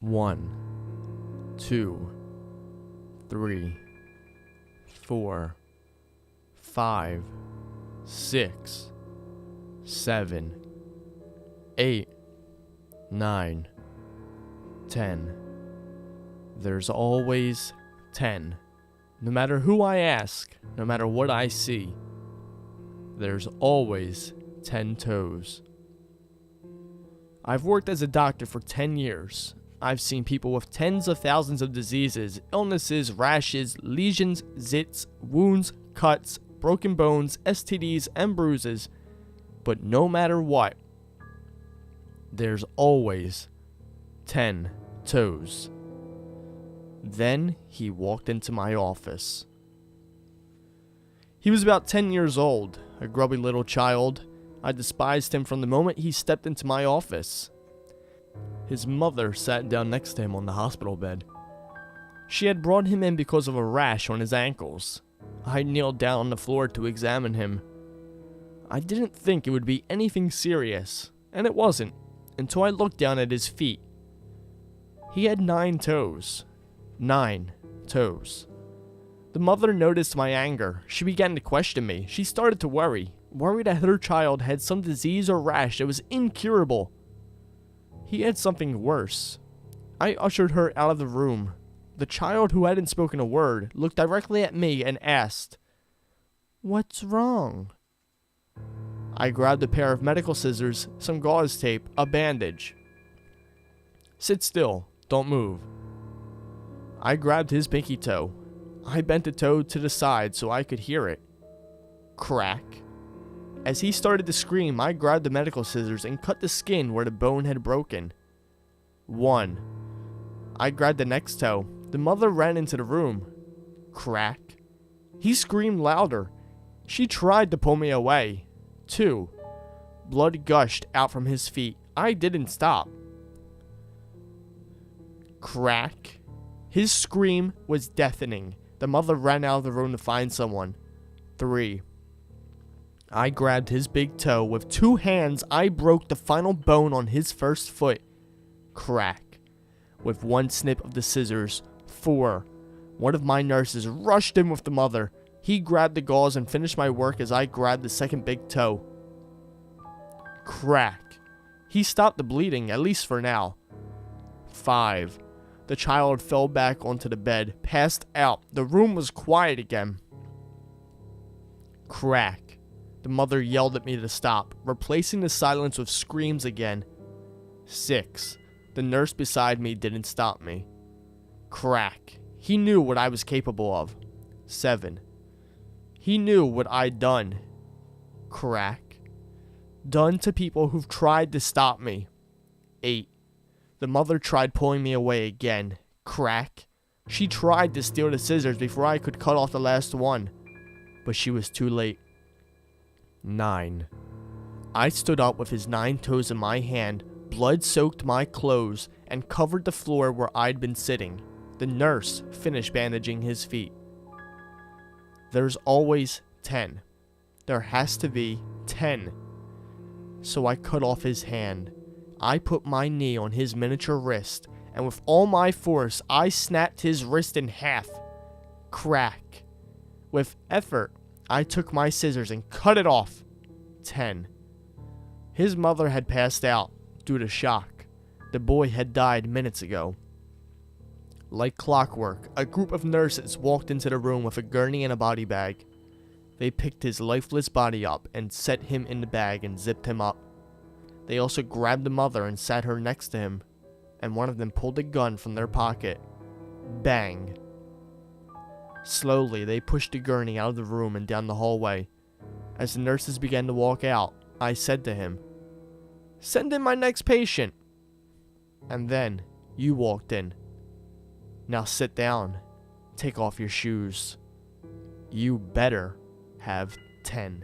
1, 2, 3, 4, 5, 6, 7, 8, 9, 10. There's always 10. No matter who I ask, no matter what I see, there's always 10 toes. I've worked as a doctor for 10 years. I've seen people with tens of thousands of diseases, illnesses, rashes, lesions, zits, wounds, cuts, broken bones, STDs, and bruises. But no matter what, there's always 10 toes. Then he walked into my office. He was about 10 years old, a grubby little child. I despised him from the moment he stepped into my office. His mother sat down next to him on the hospital bed. She had brought him in because of a rash on his ankles. I kneeled down on the floor to examine him. I didn't think it would be anything serious, and it wasn't, until I looked down at his feet. He had 9 toes. 9 toes. The mother noticed my anger. She began to question me. She started to worry that her child had some disease or rash that was incurable. He had something worse. I ushered her out of the room. The child, who hadn't spoken a word, looked directly at me and asked, "What's wrong?" I grabbed a pair of medical scissors, some gauze tape, a bandage. "Sit still. Don't move." I grabbed his pinky toe. I bent the toe to the side so I could hear it. Crack. As he started to scream, I grabbed the medical scissors and cut the skin where the bone had broken. 1. I grabbed the next toe. The mother ran into the room. Crack. He screamed louder. She tried to pull me away. 2. Blood gushed out from his feet. I didn't stop. Crack. His scream was deafening. The mother ran out of the room to find someone. 3. I grabbed his big toe. With 2 hands, I broke the final bone on his first foot. Crack. With 1 snip of the scissors. 4. One of my nurses rushed in with the mother. He grabbed the gauze and finished my work as I grabbed the second big toe. Crack. He stopped the bleeding, at least for now. 5. The child fell back onto the bed, passed out. The room was quiet again. Crack. The mother yelled at me to stop, replacing the silence with screams again. 6. The nurse beside me didn't stop me. Crack. He knew what I was capable of. 7. He knew what I'd done. Crack. Done to people who've tried to stop me. 8. The mother tried pulling me away again. Crack. She tried to steal the scissors before I could cut off the last one, but she was too late. 9. I stood up with his 9 toes in my hand. Blood soaked my clothes and covered the floor where I'd been sitting. The nurse finished bandaging his feet. There's always 10. There has to be 10. So I cut off his hand. I put my knee on his miniature wrist, and with all my force, I snapped his wrist in half. Crack. With effort, I took my scissors and cut it off. 10. His mother had passed out due to shock. The boy had died minutes ago. Like clockwork, a group of nurses walked into the room with a gurney and a body bag. They picked his lifeless body up and set him in the bag and zipped him up. They also grabbed the mother and sat her next to him, and one of them pulled a gun from their pocket. Bang. Slowly, they pushed the gurney out of the room and down the hallway. As the nurses began to walk out, I said to him, "Send in my next patient." And then, you walked in. Now sit down. Take off your shoes. You better have 10.